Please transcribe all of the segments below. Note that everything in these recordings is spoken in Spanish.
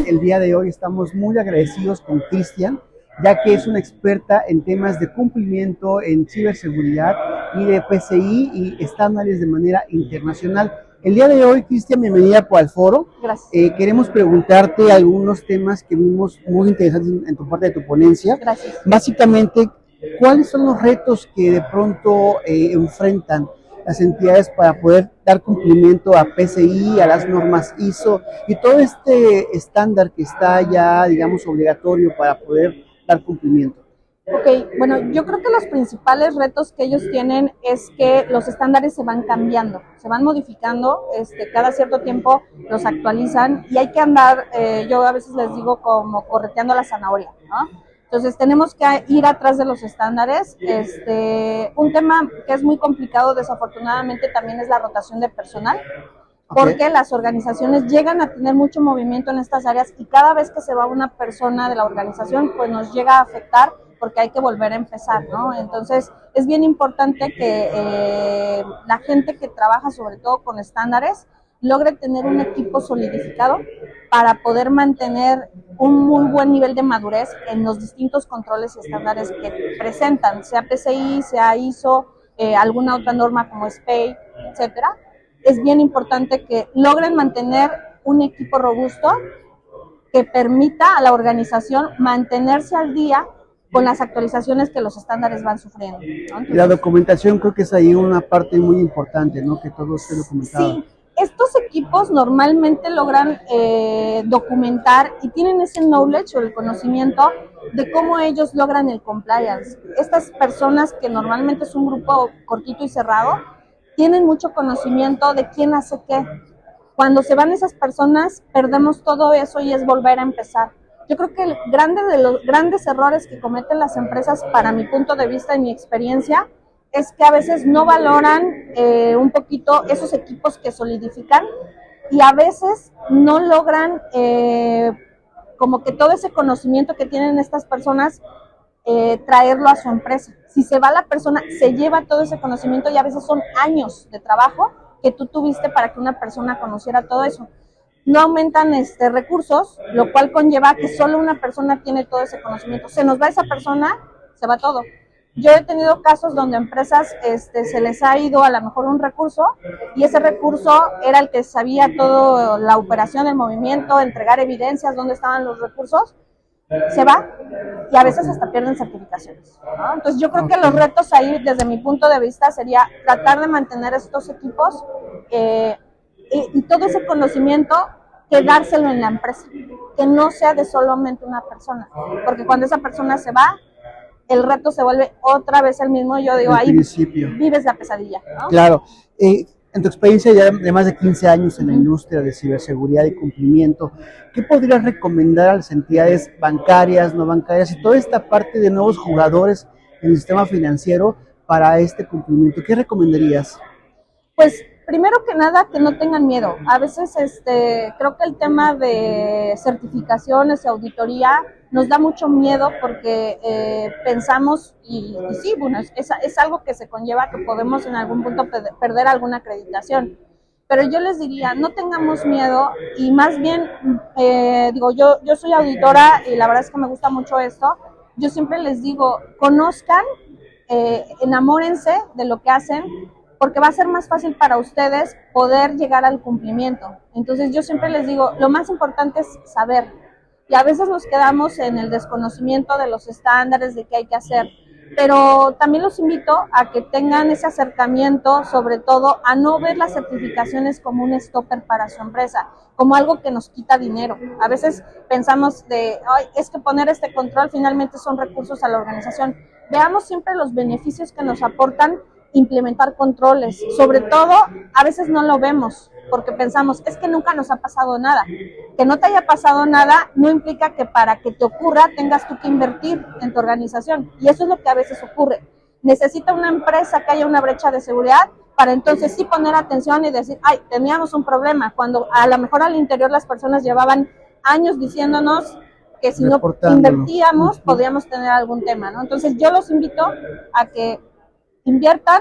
El día de hoy estamos muy agradecidos con Cristian, ya que es una experta en temas de cumplimiento en ciberseguridad y de PCI y estándares de manera internacional. El día de hoy, Cristian, bienvenida al foro. Gracias. Queremos preguntarte algunos temas que vimos muy interesantes en tu parte de tu ponencia. Gracias. Básicamente, ¿cuáles son los retos que de pronto enfrentan las entidades para poder dar cumplimiento a PCI, a las normas ISO y todo este estándar que está ya, digamos, obligatorio para poder dar cumplimiento? Ok, bueno, yo creo que los principales retos que ellos tienen es que los estándares se van cambiando, se van modificando, cada cierto tiempo los actualizan y hay que andar, yo a veces les digo como correteando la zanahoria, ¿no? Entonces tenemos que ir atrás de los estándares. Un tema que es muy complicado desafortunadamente también es la rotación de personal, porque las organizaciones llegan a tener mucho movimiento en estas áreas y cada vez que se va una persona de la organización, pues nos llega a afectar porque hay que volver a empezar, ¿no? Entonces es bien importante que la gente que trabaja sobre todo con estándares logre tener un equipo solidificado para poder mantener un muy buen nivel de madurez en los distintos controles y estándares que presentan, sea PCI, sea ISO, alguna otra norma como SPEI, etcétera. Es bien importante que logren mantener un equipo robusto que permita a la organización mantenerse al día con las actualizaciones que los estándares van sufriendo, ¿no? Entonces, la documentación creo que es ahí una parte muy importante, ¿no? Que todo esté documentado. Sí, estos equipos normalmente logran documentar y tienen ese knowledge o el conocimiento de cómo ellos logran el compliance. Estas personas, que normalmente es un grupo cortito y cerrado, tienen mucho conocimiento de quién hace qué. Cuando se van esas personas, perdemos todo eso y es volver a empezar. Yo creo que de los grandes errores que cometen las empresas, para mi punto de vista y mi experiencia, es que a veces no valoran un poquito esos equipos que solidifican y a veces no logran como que todo ese conocimiento que tienen estas personas traerlo a su empresa. Si se va la persona, se lleva todo ese conocimiento y a veces son años de trabajo que tú tuviste para que una persona conociera todo eso. No aumentan recursos, lo cual conlleva que solo una persona tiene todo ese conocimiento. Se nos va esa persona, se va todo. Yo he tenido casos donde a empresas se les ha ido a lo mejor un recurso y ese recurso era el que sabía toda la operación, el movimiento, entregar evidencias, dónde estaban los recursos, se va y a veces hasta pierden certificaciones, ¿no? Entonces yo creo que los retos ahí, desde mi punto de vista, sería tratar de mantener estos equipos y todo ese conocimiento, quedárselo en la empresa, que no sea de solamente una persona, porque cuando esa persona se va, el reto se vuelve otra vez el mismo. Yo digo, ahí vives la pesadilla, ¿no? Claro. En tu experiencia ya de más de 15 años en la industria de ciberseguridad y cumplimiento, ¿qué podrías recomendar a las entidades bancarias, no bancarias y toda esta parte de nuevos jugadores en el sistema financiero para este cumplimiento? ¿Qué recomendarías? Pues primero que nada, que no tengan miedo. A veces creo que el tema de certificaciones y auditoría nos da mucho miedo porque pensamos, y sí, bueno, es algo que se conlleva que podemos en algún punto perder alguna acreditación. Pero yo les diría, no tengamos miedo y más bien, yo soy auditora y la verdad es que me gusta mucho esto. Yo siempre les digo, conozcan, enamórense de lo que hacen, porque va a ser más fácil para ustedes poder llegar al cumplimiento. Entonces yo siempre les digo, lo más importante es saber, y a veces nos quedamos en el desconocimiento de los estándares, de qué hay que hacer, pero también los invito a que tengan ese acercamiento, sobre todo a no ver las certificaciones como un stopper para su empresa, como algo que nos quita dinero. A veces pensamos es que poner este control finalmente son recursos a la organización. Veamos siempre los beneficios que nos aportan implementar controles. Sobre todo, a veces no lo vemos porque pensamos, es que nunca nos ha pasado nada. Que no te haya pasado nada no implica que para que te ocurra tengas tú que invertir en tu organización, y eso es lo que a veces ocurre. Necesita una empresa que haya una brecha de seguridad para entonces sí poner atención y decir, teníamos un problema, cuando a lo mejor al interior las personas llevaban años diciéndonos que si no invertíamos podíamos tener algún tema, ¿no? Entonces yo los invito a que inviertan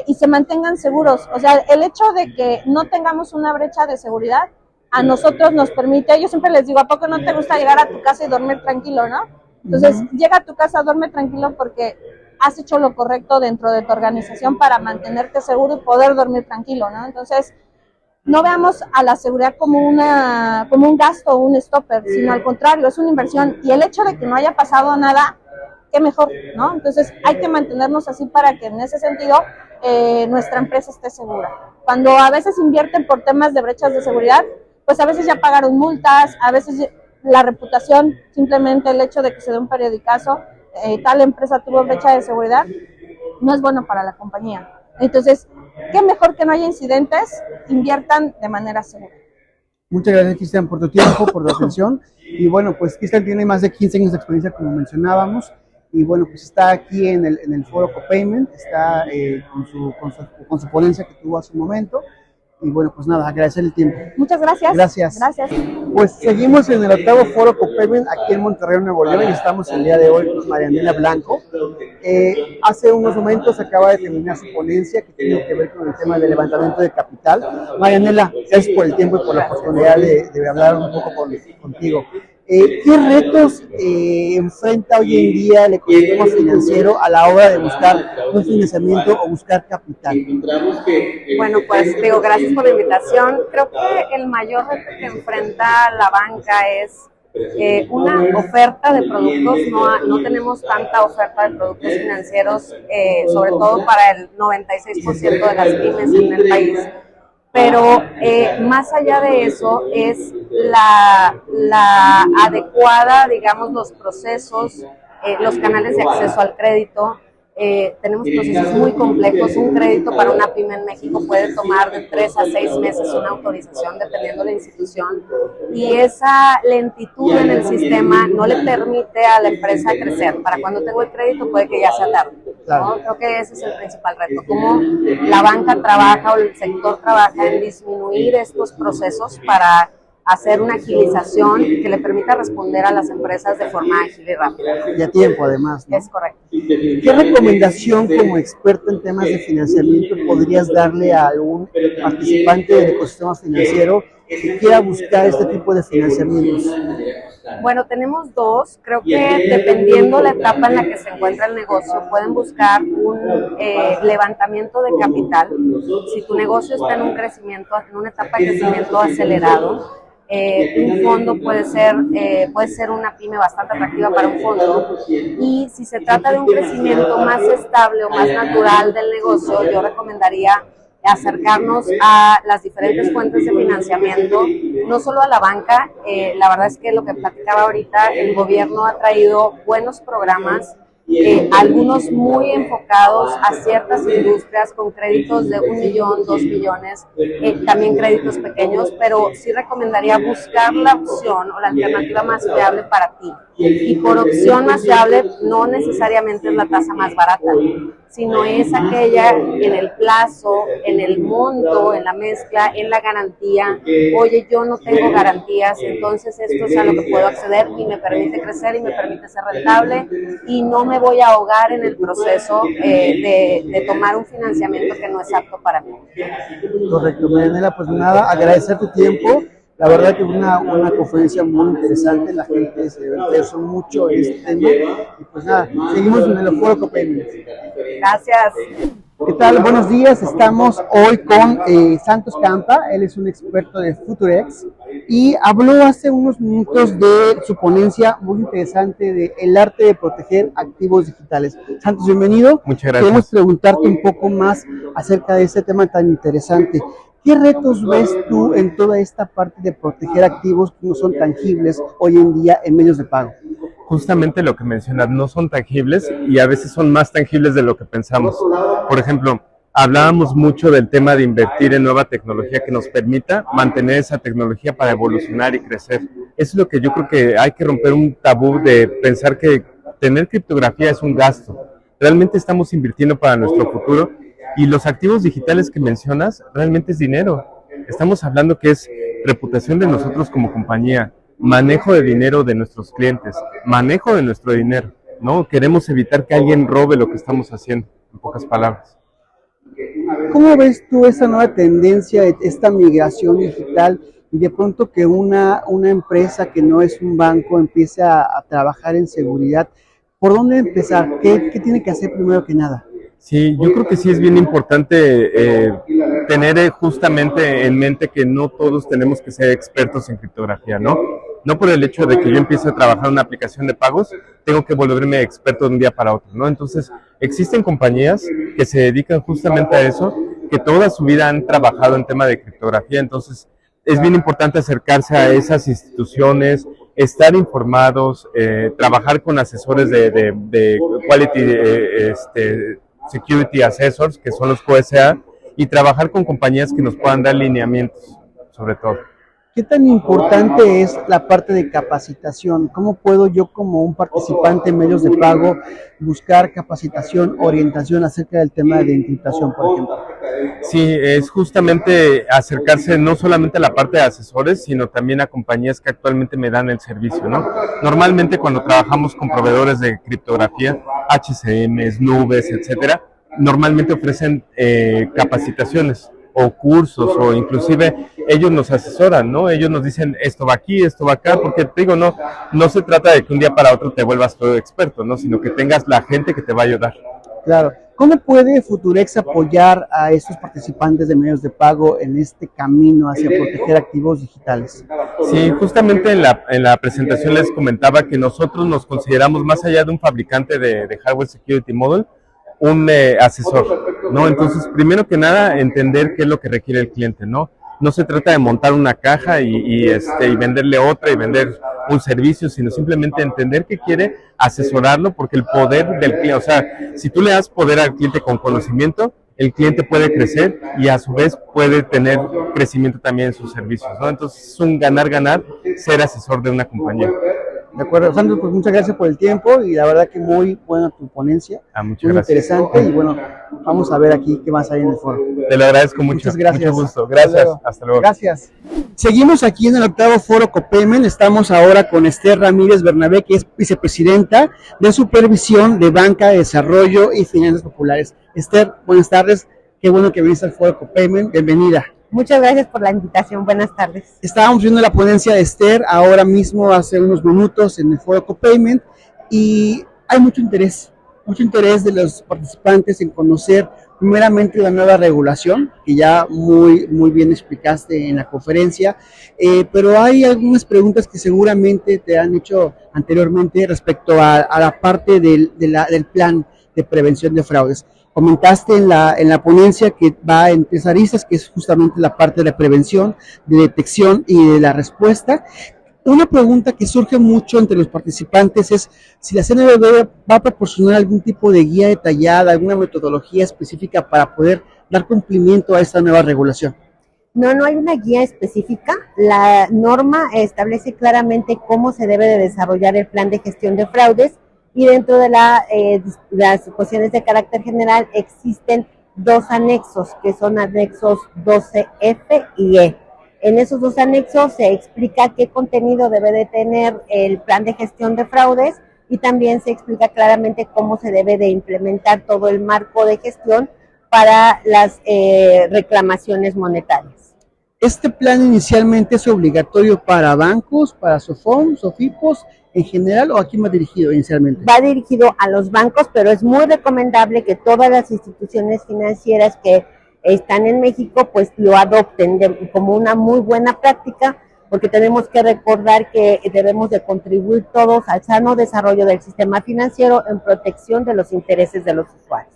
y se mantengan seguros. O sea, el hecho de que no tengamos una brecha de seguridad a nosotros nos permite, yo siempre les digo, ¿a poco no te gusta llegar a tu casa y dormir tranquilo, no? Entonces, llega a tu casa, duerme tranquilo porque has hecho lo correcto dentro de tu organización para mantenerte seguro y poder dormir tranquilo, ¿no? Entonces, no veamos a la seguridad como un gasto o un stopper, sino al contrario, es una inversión. Y el hecho de que no haya pasado nada, qué mejor, ¿no? Entonces hay que mantenernos así para que en ese sentido nuestra empresa esté segura. Cuando a veces invierten por temas de brechas de seguridad, pues a veces ya pagaron multas, a veces la reputación, simplemente el hecho de que se dé un periodicazo, tal empresa tuvo brecha de seguridad, no es bueno para la compañía. Entonces, qué mejor que no haya incidentes, inviertan de manera segura. Muchas gracias, Cristian, por tu tiempo, por tu atención. Y bueno, pues Cristian tiene más de 15 años de experiencia, como mencionábamos. Y bueno, pues está aquí en el foro Copayment, está con su ponencia que tuvo hace un momento. Y bueno, pues nada, agradecer el tiempo. Muchas gracias. Gracias. Gracias. Pues seguimos en el octavo foro Copayment aquí en Monterrey, Nuevo León, y estamos el día de hoy con Marianela Blanco. Hace unos momentos acaba de terminar su ponencia que tiene que ver con el tema del levantamiento de capital. Marianela, gracias por el tiempo y por la oportunidad de hablar un poco contigo. ¿Qué retos enfrenta hoy en día el ecosistema financiero a la hora de buscar un financiamiento o buscar capital? Bueno, pues digo, gracias por la invitación. Creo que el mayor reto que enfrenta la banca es una oferta de productos. No tenemos tanta oferta de productos financieros, sobre todo para el 96% de las pymes en el país. Pero más allá de eso es la adecuada, digamos, los procesos, los canales de acceso al crédito. Tenemos procesos muy complejos. Un crédito para una pyme en México puede tomar de 3 a 6 meses una autorización, dependiendo de la institución, y esa lentitud en el sistema no le permite a la empresa crecer. Para cuando tengo el crédito puede que ya sea tarde, ¿no? Creo que ese es el principal reto, cómo la banca trabaja o el sector trabaja en disminuir estos procesos para hacer una agilización que le permita responder a las empresas de forma ágil y rápida. Y a tiempo, además, ¿no? Es correcto. ¿Qué recomendación como experto en temas de financiamiento podrías darle a algún participante del ecosistema financiero que quiera buscar este tipo de financiamientos? Bueno, tenemos dos. Creo que dependiendo la etapa en la que se encuentra el negocio, pueden buscar un levantamiento de capital. Si tu negocio está en un crecimiento, en una etapa de crecimiento acelerado, un fondo puede ser una pyme bastante atractiva para un fondo. Y si se trata de un crecimiento más estable o más natural del negocio, yo recomendaría acercarnos a las diferentes fuentes de financiamiento, no solo a la banca. La verdad es que lo que platicaba ahorita, el gobierno ha traído buenos programas, algunos muy enfocados a ciertas industrias con créditos de 1 millón, 2 millones, también créditos pequeños, pero sí recomendaría buscar la opción o la alternativa más viable para ti. Y por opción más viable no necesariamente es la tasa más barata, sino es aquella en el plazo, en el monto, en la mezcla, en la garantía. Oye, yo no tengo garantías, entonces esto es a lo que puedo acceder y me permite crecer y me permite ser rentable y no me voy a ahogar en el proceso de tomar un financiamiento que no es apto para mí. Correcto, Marianela, pues nada, agradecer tu tiempo. La verdad que una conferencia muy interesante, la gente se interesó mucho en este tema. Y pues nada, seguimos en el foro Copayment. Gracias. ¿Qué tal? Buenos días, estamos hoy con Santos Campa, él es un experto de Futurex y habló hace unos minutos de su ponencia muy interesante de el arte de proteger activos digitales. Santos, bienvenido. Muchas gracias. Queremos preguntarte un poco más acerca de este tema tan interesante. ¿Qué retos ves tú en toda esta parte de proteger activos que no son tangibles hoy en día en medios de pago? Justamente lo que mencionas, no son tangibles y a veces son más tangibles de lo que pensamos. Por ejemplo, hablábamos mucho del tema de invertir en nueva tecnología que nos permita mantener esa tecnología para evolucionar y crecer. Eso es lo que yo creo que hay que romper un tabú de pensar que tener criptografía es un gasto. Realmente estamos invirtiendo para nuestro futuro. Y los activos digitales que mencionas, realmente es dinero. Estamos hablando que es reputación de nosotros como compañía, manejo de dinero de nuestros clientes, manejo de nuestro dinero, ¿no? Queremos evitar que alguien robe lo que estamos haciendo, en pocas palabras. ¿Cómo ves tú esa nueva tendencia, esta migración digital y de pronto que una empresa que no es un banco empiece a trabajar en seguridad, ¿por dónde empezar? ¿Qué tiene que hacer primero que nada? Sí, yo creo que sí es bien importante tener justamente en mente que no todos tenemos que ser expertos en criptografía, ¿no? No por el hecho de que yo empiece a trabajar en una aplicación de pagos, tengo que volverme experto de un día para otro, ¿no? Entonces, existen compañías que se dedican justamente a eso, que toda su vida han trabajado en tema de criptografía, entonces es bien importante acercarse a esas instituciones, estar informados, trabajar con asesores de quality, security assessors, que son los QSA, y trabajar con compañías que nos puedan dar lineamientos, sobre todo. ¿Qué tan importante es la parte de capacitación? ¿Cómo puedo yo como un participante en medios de pago buscar capacitación, orientación acerca del tema de encriptación, por ejemplo? Sí, es justamente acercarse no solamente a la parte de asesores, sino también a compañías que actualmente me dan el servicio, ¿no? Normalmente cuando trabajamos con proveedores de criptografía, HCMs, nubes, etcétera, normalmente ofrecen capacitaciones o cursos, o inclusive ellos nos asesoran, ¿no? Ellos nos dicen esto va aquí, esto va acá, porque te digo, no se trata de que un día para otro te vuelvas todo experto, ¿no? Sino que tengas la gente que te va a ayudar. Claro. ¿Cómo puede Futurex apoyar a estos participantes de medios de pago en este camino hacia proteger activos digitales? Sí, justamente en la presentación les comentaba que nosotros nos consideramos, más allá de un fabricante de hardware security model, un asesor, ¿no? Entonces, primero que nada, entender qué es lo que requiere el cliente, ¿no? No se trata de montar una caja y venderle otra y vender un servicio, sino simplemente entender qué quiere, asesorarlo, porque el poder del cliente, o sea, si tú le das poder al cliente con conocimiento, el cliente puede crecer y a su vez puede tener crecimiento también en sus servicios, ¿no? Entonces es un ganar-ganar ser asesor de una compañía. De acuerdo, Sandro, pues muchas gracias por el tiempo y la verdad que muy buena tu ponencia, muchas muy gracias. Interesante y bueno, vamos a ver aquí qué más hay en el foro. Te lo agradezco mucho. Muchas gracias. Mucho gusto. Gracias. Hasta luego. Gracias. Seguimos aquí en el octavo foro Copemen. Estamos ahora con Esther Ramírez Bernabé, que es vicepresidenta de Supervisión de Banca, Desarrollo y Finanzas Populares. Esther, buenas tardes. Qué bueno que viniste al foro Copemen. Bienvenida. Muchas gracias por la invitación. Buenas tardes. Estábamos viendo la ponencia de Esther ahora mismo, hace unos minutos, en el foro Copayment, y hay mucho interés de los participantes en conocer primeramente la nueva regulación, que ya muy bien explicaste en la conferencia, pero hay algunas preguntas que seguramente te han hecho anteriormente respecto a la parte del plan de prevención de fraudes. Comentaste en la ponencia que va en 3 aristas, que es justamente la parte de la prevención, de detección y de la respuesta. Una pregunta que surge mucho entre los participantes es si la CNBV va a proporcionar algún tipo de guía detallada, alguna metodología específica para poder dar cumplimiento a esta nueva regulación. No hay una guía específica. La norma establece claramente cómo se debe de desarrollar el plan de gestión de fraudes, y dentro de las disposiciones de carácter general existen 2 anexos, que son anexos 12F y E. En esos 2 anexos se explica qué contenido debe de tener el plan de gestión de fraudes, y también se explica claramente cómo se debe de implementar todo el marco de gestión para las reclamaciones monetarias. ¿Este plan inicialmente es obligatorio para bancos, para SOFOM, SOFIPOS, en general, o a quién va dirigido inicialmente? Va dirigido a los bancos, pero es muy recomendable que todas las instituciones financieras que están en México pues lo adopten como una muy buena práctica, porque tenemos que recordar que debemos de contribuir todos al sano desarrollo del sistema financiero en protección de los intereses de los usuarios.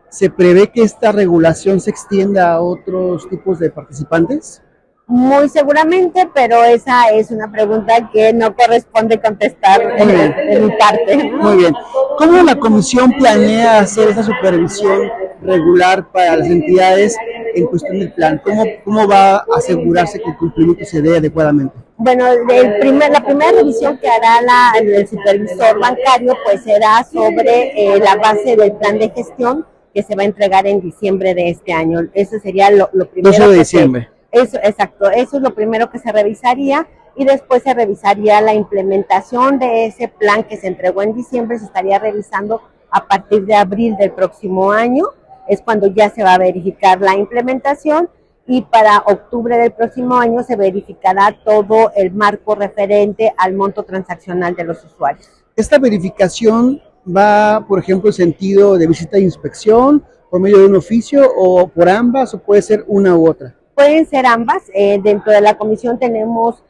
¿Se prevé que esta regulación se extienda a otros tipos de participantes? Muy seguramente, pero esa es una pregunta que no corresponde contestar de mi parte. Muy bien. ¿Cómo la Comisión planea hacer esa supervisión regular para las entidades en cuestión del plan? ¿Cómo va a asegurarse que el cumplimiento se dé adecuadamente? Bueno, la primera revisión que hará el supervisor bancario pues será sobre la base del plan de gestión que se va a entregar en diciembre de este año. Eso sería lo primero. 12 de diciembre. Eso es lo primero que se revisaría, y después se revisaría la implementación de ese plan que se entregó en diciembre. Se estaría revisando a partir de abril del próximo año, es cuando ya se va a verificar la implementación, y para octubre del próximo año se verificará todo el marco referente al monto transaccional de los usuarios. Esta verificación va, por ejemplo, en sentido de visita de inspección, por medio de un oficio, o por ambas, o puede ser una u otra. Pueden ser ambas. Dentro de la comisión tenemos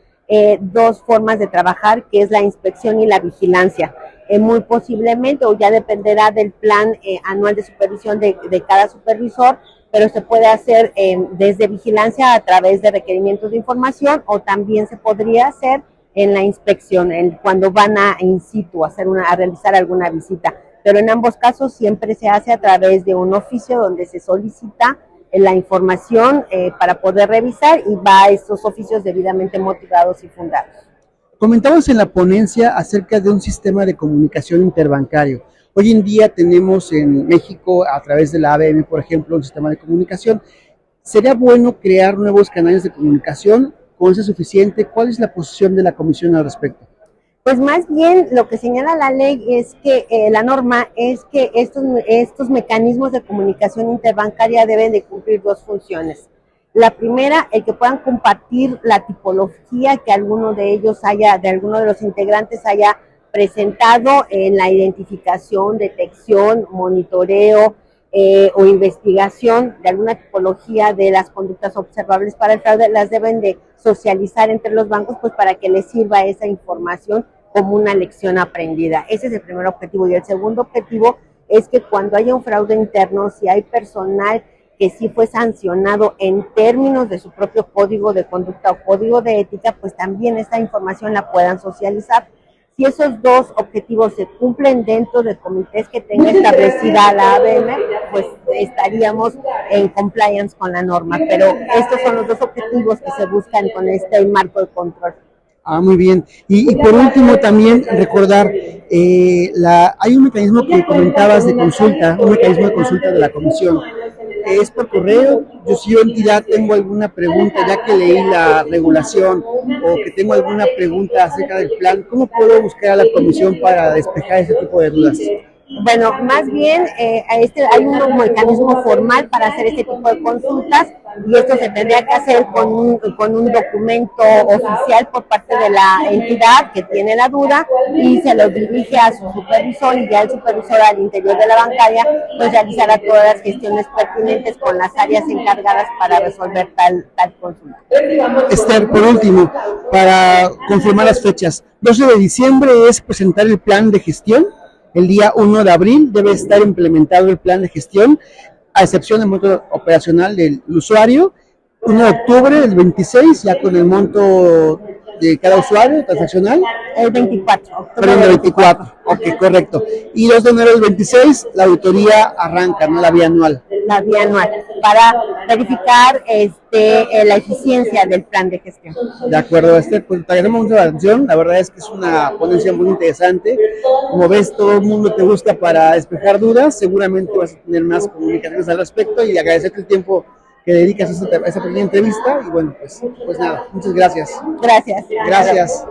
dos formas de trabajar, que es la inspección y la vigilancia. Muy posiblemente, o ya dependerá del plan anual de supervisión de cada supervisor, pero se puede hacer desde vigilancia a través de requerimientos de información, o también se podría hacer en la inspección, cuando van a in situ a realizar alguna visita. Pero en ambos casos siempre se hace a través de un oficio donde se solicita la información para poder revisar, y va a estos oficios debidamente motivados y fundados. Comentamos en la ponencia acerca de un sistema de comunicación interbancario. Hoy en día tenemos en México, a través de la ABM, por ejemplo, un sistema de comunicación. ¿Sería bueno crear nuevos canales de comunicación? ¿Con eso es suficiente? ¿Cuál es la posición de la comisión al respecto? Pues más bien lo que señala la ley es que la norma es que estos mecanismos de comunicación interbancaria deben de cumplir dos funciones. La primera, el que puedan compartir la tipología que alguno de los integrantes haya presentado en la identificación, detección, monitoreo o investigación de alguna tipología de las conductas observables para el fraude. Las deben de socializar entre los bancos, pues para que les sirva esa información como una lección aprendida. Ese es el primer objetivo. Y el segundo objetivo es que cuando haya un fraude interno, si hay personal que sí fue sancionado en términos de su propio código de conducta o código de ética, pues también esta información la puedan socializar. Si esos dos objetivos se cumplen dentro de comités que tenga establecida la ABM, pues estaríamos en compliance con la norma. Pero estos son los dos objetivos que se buscan con este marco de control. Muy bien. Y por último también recordar, hay un mecanismo que comentabas de consulta, un mecanismo de consulta de la comisión. Es por correo. Si yo entidad tengo alguna pregunta, ya que leí la regulación, o que tengo alguna pregunta acerca del plan, ¿cómo puedo buscar a la comisión para despejar ese tipo de dudas? Bueno, más bien hay un mecanismo formal para hacer este tipo de consultas, y esto se tendría que hacer con un documento oficial por parte de la entidad que tiene la duda, y se lo dirige a su supervisor, y ya el supervisor al interior de la bancaria pues realizará todas las gestiones pertinentes con las áreas encargadas para resolver tal consulta. Esther, por último, para confirmar las fechas, 12 de diciembre es presentar el plan de gestión. El día 1 de abril debe estar implementado el plan de gestión, a excepción del monto operacional del usuario. 1 de octubre, el 26, ya con el monto de cada usuario transaccional. El 24. Perdón, el 24. Ok, correcto. Y 2 de enero del 26, la auditoría arranca, ¿no? La vía anual. La vía anual, para verificar la eficiencia del plan de gestión. De acuerdo, Esther, pues te agradecemos mucho la atención. La verdad es que es una ponencia muy interesante. Como ves, todo el mundo te busca para despejar dudas. Seguramente vas a tener más comunicaciones al respecto, y agradecerte el tiempo que dedicas a esta pequeña entrevista. Y bueno, pues nada, muchas gracias. Gracias. Gracias.